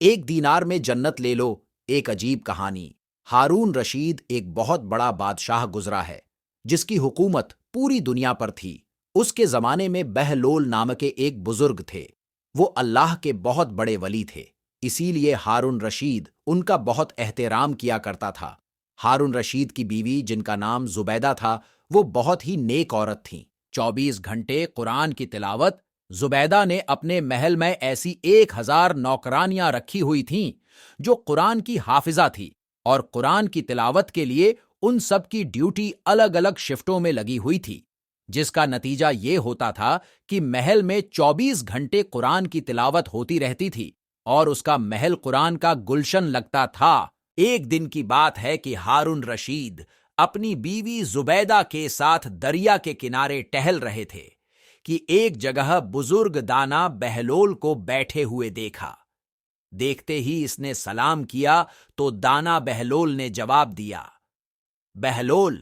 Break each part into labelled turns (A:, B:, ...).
A: ایک دینار میں جنت لے لو، ایک عجیب کہانی۔ ہارون رشید ایک بہت بڑا بادشاہ گزرا ہے جس کی حکومت پوری دنیا پر تھی۔ اس کے زمانے میں بہلول نام کے ایک بزرگ تھے۔ وہ اللہ کے بہت بڑے ولی تھے، اسی لیے ہارون رشید ان کا بہت احترام کیا کرتا تھا۔ ہارون رشید کی بیوی جن کا نام زبیدہ تھا، وہ بہت ہی نیک عورت تھیں۔ 24 گھنٹے قرآن کی تلاوت۔ زبیدہ نے اپنے محل میں ایسی 1000 نوکرانیاں رکھی ہوئی تھیں جو قرآن کی حافظہ تھی، اور قرآن کی تلاوت کے لیے ان سب کی ڈیوٹی الگ الگ شفٹوں میں لگی ہوئی تھی، جس کا نتیجہ یہ ہوتا تھا کہ محل میں 24 گھنٹے قرآن کی تلاوت ہوتی رہتی تھی، اور اس کا محل قرآن کا گلشن لگتا تھا۔ ایک دن کی بات ہے کہ ہارون رشید اپنی بیوی زبیدہ کے ساتھ دریا کے کنارے ٹہل رہے تھے کہ ایک جگہ بزرگ دانا بہلول کو بیٹھے ہوئے دیکھا۔ دیکھتے ہی اس نے سلام کیا تو دانا بہلول نے جواب دیا۔ بہلول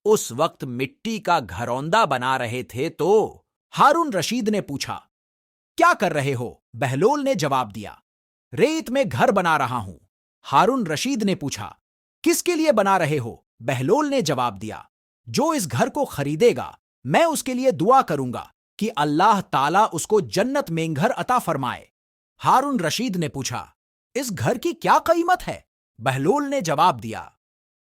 A: اس وقت مٹی کا گھروندہ بنا رہے تھے تو ہارون رشید نے پوچھا، کیا کر رہے ہو؟ بہلول نے جواب دیا، ریت میں گھر بنا رہا ہوں۔ ہارون رشید نے پوچھا، کس کے لیے بنا رہے ہو؟ بہلول نے جواب دیا، جو اس گھر کو خریدے گا میں اس کے لیے دعا کروں گا کہ اللہ تعالیٰ اس کو جنت میں گھر عطا فرمائے۔ ہارون رشید نے پوچھا، اس گھر کی کیا قیمت ہے؟ بہلول نے جواب دیا،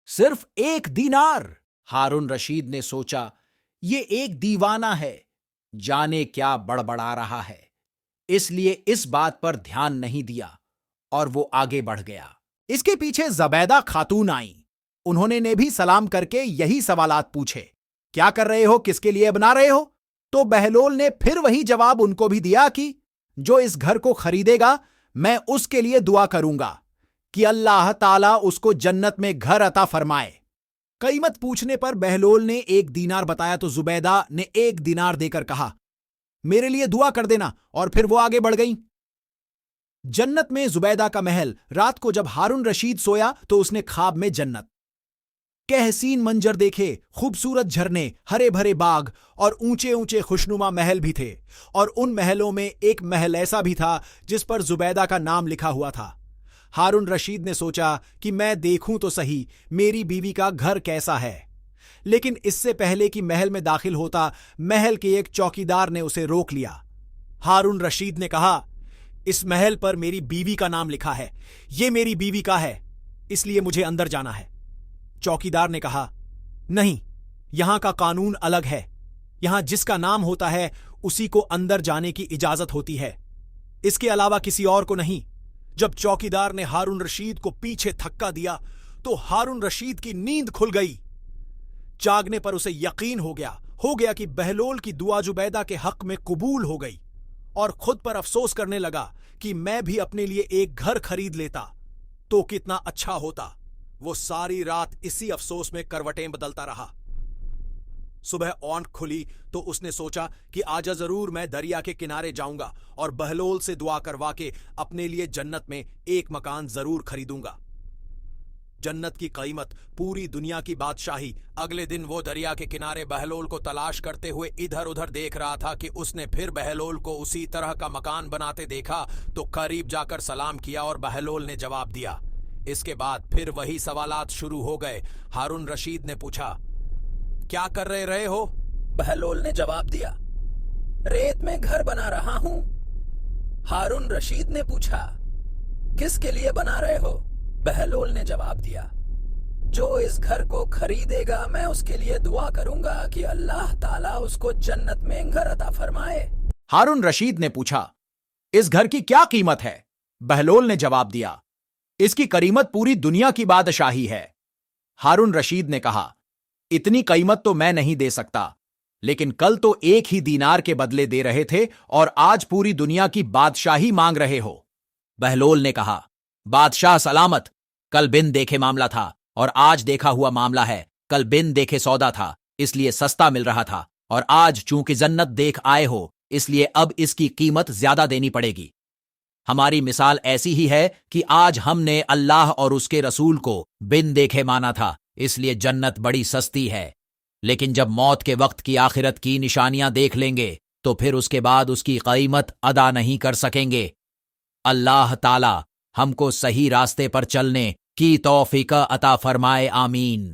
A: صرف 1 دینار۔ ہارون رشید نے سوچا، یہ ایک دیوانہ ہے، جانے کیا بڑبڑا رہا ہے، اس لیے اس بات پر دھیان نہیں دیا اور وہ آگے بڑھ گیا۔ اس کے پیچھے زبیدہ خاتون آئیں۔ انہوں نے بھی سلام کر کے یہی سوالات پوچھے، کیا کر رہے ہو؟ کس کے لیے بنا رہے ہو؟ تو بہلول نے پھر وہی جواب ان کو بھی دیا کہ جو اس گھر کو خریدے گا میں اس کے لیے دعا کروں گا کہ اللہ تعالیٰ اس کو جنت میں گھر عطا فرمائے۔ قیمت پوچھنے پر بہلول نے 1 دینار بتایا تو زبیدہ نے 1 دینار دے کر کہا، میرے لیے دعا کر دینا، اور پھر وہ آگے بڑھ گئیں۔ جنت میں زبیدہ کا محل۔ رات کو جب ہارون رشید سویا تو اس نے خواب میں جنت کے حسین منظر دیکھے، خوبصورت جھرنے، ہرے بھرے باغ اور اونچے اونچے خوشنما محل بھی تھے، اور ان محلوں میں ایک محل ایسا بھی تھا جس پر زبیدہ کا نام لکھا ہوا تھا۔ ہارون رشید نے سوچا کہ میں دیکھوں تو صحیح میری بیوی کا گھر کیسا ہے، لیکن اس سے پہلے کہ محل میں داخل ہوتا، محل کے ایک چوکیدار نے اسے روک لیا۔ ہارون رشید نے کہا، اس محل پر میری بیوی کا نام لکھا ہے، یہ میری بیوی کا ہے، اس لیے مجھے اندر جانا ہے۔ چوکیدار نے کہا، نہیں، یہاں کا قانون الگ ہے، یہاں جس کا نام ہوتا ہے اسی کو اندر جانے کی اجازت ہوتی ہے، اس کے علاوہ کسی اور کو نہیں۔ جب چوکیدار نے ہارون رشید کو پیچھے دھکا دیا تو ہارون رشید کی نیند کھل گئی۔ جاگنے پر اسے یقین ہو گیا کہ بہلول کی دعا زبیدہ کے حق میں قبول ہو گئی، اور خود پر افسوس کرنے لگا کہ میں بھی اپنے لیے ایک گھر خرید لیتا تو کتنا اچھا ہوتا۔ وہ ساری رات اسی افسوس میں کروٹیں بدلتا رہا۔ صبح آنکھ کھلی تو اس نے سوچا کہ آج ضرور میں دریا کے کنارے جاؤں گا اور بہلول سے دعا کروا کے اپنے لیے جنت میں ایک مکان ضرور خریدوں گا۔ جنت کی قیمت، پوری دنیا کی بادشاہی۔ اگلے دن وہ دریا کے کنارے بہلول کو تلاش کرتے ہوئے ادھر ادھر دیکھ رہا تھا کہ اس نے پھر بہلول کو اسی طرح کا مکان بناتے دیکھا تو قریب جا کر سلام کیا اور بہلول نے جواب دیا۔ اس کے بعد پھر وہی سوالات شروع ہو گئے۔ ہارون رشید نے پوچھا، کیا کر رہے ہو؟ بہلول نے جواب دیا، ریت میں گھر بنا رہا ہوں۔ ہارون رشید نے پوچھا، کس کے لیے بنا رہے ہو؟ بہلول نے جواب دیا، جو اس گھر کو خریدے گا میں اس کے لیے دعا کروں گا کہ اللہ تعالیٰ اس کو جنت میں گھر عطا فرمائے۔ ہارون رشید نے پوچھا، اس گھر کی کیا قیمت ہے؟ بہلول نے جواب دیا، اس کی قیمت پوری دنیا کی بادشاہی ہے۔ ہارون رشید نے کہا، اتنی قیمت تو میں نہیں دے سکتا، لیکن کل تو 1 ہی دینار کے بدلے دے رہے تھے اور آج پوری دنیا کی بادشاہی مانگ رہے ہو۔ بہلول نے کہا، بادشاہ سلامت، کل بن دیکھے معاملہ تھا اور آج دیکھا ہوا معاملہ ہے۔ کل بن دیکھے سودا تھا، اس لیے سستا مل رہا تھا، اور آج چونکہ جنت دیکھ آئے ہو اس لیے اب اس کی قیمت زیادہ دینی پڑے گی۔ ہماری مثال ایسی ہی ہے کہ آج ہم نے اللہ اور اس کے رسول کو بن دیکھے مانا تھا، اس لیے جنت بڑی سستی ہے، لیکن جب موت کے وقت کی آخرت کی نشانیاں دیکھ لیں گے تو پھر اس کے بعد اس کی قیمت ادا نہیں کر سکیں گے۔ اللہ تعالیٰ ہم کو صحیح راستے پر چلنے کی توفیق عطا فرمائے، آمین۔